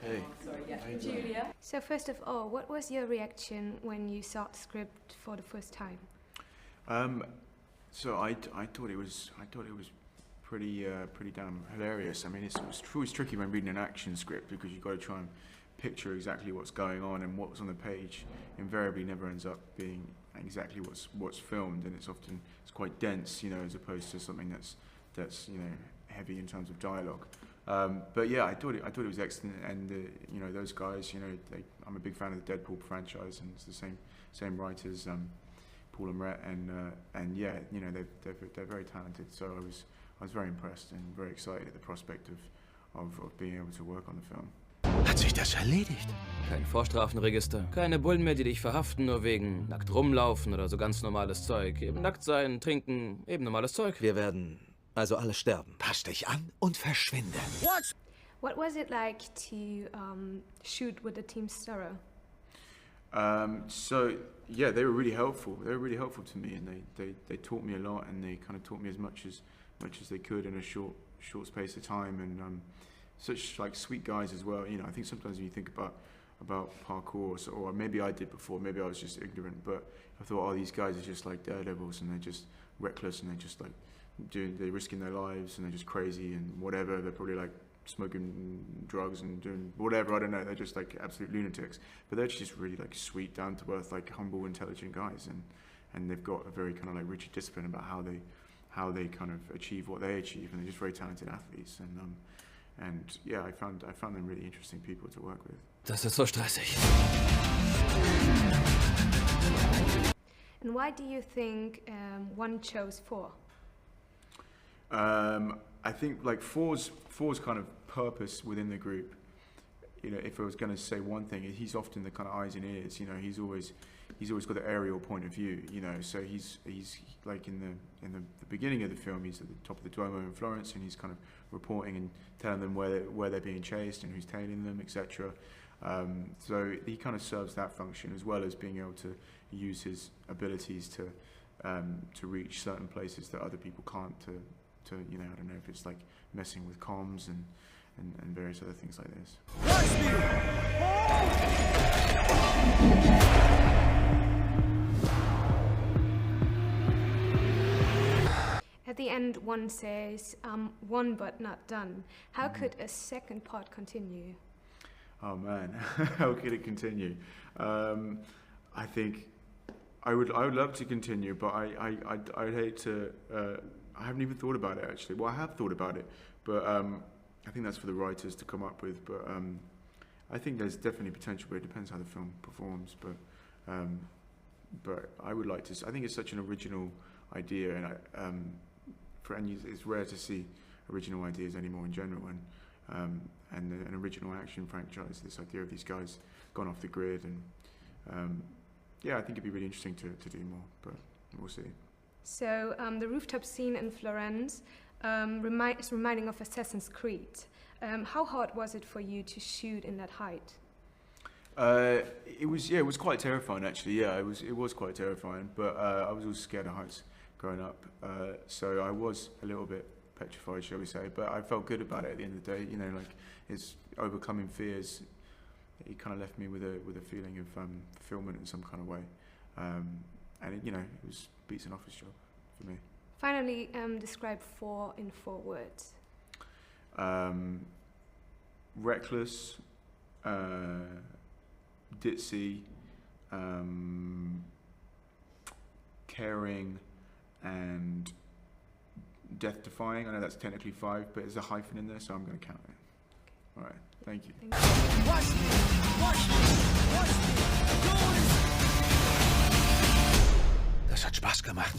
Hey. Julia. So first of all, what was your reaction when you saw the script for the first time? So I thought it was pretty damn hilarious. I mean, it's always tricky when reading an action script because you've got to try and picture exactly what's going on, and what's on the page invariably never ends up being exactly what's filmed, and it's quite dense, you know, as opposed to something that's you know, heavy in terms of dialogue. But yeah, I thought it was excellent, and you know, those guys, you know, I'm a big fan of the Deadpool franchise, and it's the same writers, Paul and Rhett, and yeah, you know, they're very talented. So I was very impressed and very excited at the prospect of being able to work on the film. Hat sich das erledigt? Kein Vorstrafenregister, keine Bullen mehr, die dich verhaften, nur wegen nackt rumlaufen oder so ganz normales Zeug. Eben nackt sein, trinken, eben normales Zeug. Wir werden also alle sterben. Pass dich an und verschwinde. What was it like to shoot with the team Nutzer? So yeah, they were really helpful. They were really helpful to me, and they taught me a lot, and they kind of taught me as much as they could in a short space of time, and such like sweet guys as well. You know, I think sometimes when you think about parkour, or maybe I did before, maybe I was just ignorant, but I thought, oh, these guys are just like daredevils, and they're just reckless, and they're just like they're risking their lives, and they're just crazy and whatever. They're probably like smoking drugs and doing whatever, I don't know, they're just like absolute lunatics, but they're just really like sweet, down to earth, like humble, intelligent guys, and they've got a very kind of like rigid discipline about how they kind of achieve what they achieve, and they're just very talented athletes, and yeah, I found them really interesting people to work with. Das ist so stressig. And why do you think one chose 4? I think like four's kind of purpose within the group, you know, if I was going to say one thing, he's often the kind of eyes and ears, you know, he's always got the aerial point of view, you know, so he's like in the beginning of the film, he's at the top of the Duomo in Florence, and he's kind of reporting and telling them where they're being chased and who's tailing them, etc. So he kind of serves that function, as well as being able to use his abilities to reach certain places that other people can't, to you know, I don't know if it's like messing with comms and various other things like this. At the end, one says, "One but not done." How could a second part continue? Oh man, how could it continue? I think I would love to continue, but I'd hate to. I haven't even thought about it, actually. Well, I have thought about it, but I think that's for the writers to come up with. But I think there's definitely potential, but it depends how the film performs. But I would like to. I think it's such an original idea, and it's rare to see original ideas anymore in general. And an original action franchise. This idea of these guys gone off the grid, and yeah, I think it'd be really interesting to do more. But we'll see. So the rooftop scene in Florence is reminding of Assassin's Creed. How hard was it for you to shoot in that height? It was quite terrifying, actually. Yeah, it was quite terrifying. But I was always scared of heights growing up, so I was a little bit petrified, shall we say. But I felt good about it at the end of the day. You know, like it's overcoming fears. It kind of left me with a feeling of fulfillment in some kind of way. And it, you know, it beats an office job for me. Finally, describe 4 in 4 words. Reckless, ditzy, caring, and death-defying. I know that's technically 5, but there's a hyphen in there, so I'm going to count it. Okay. All right, thank you. Das hat Spaß gemacht.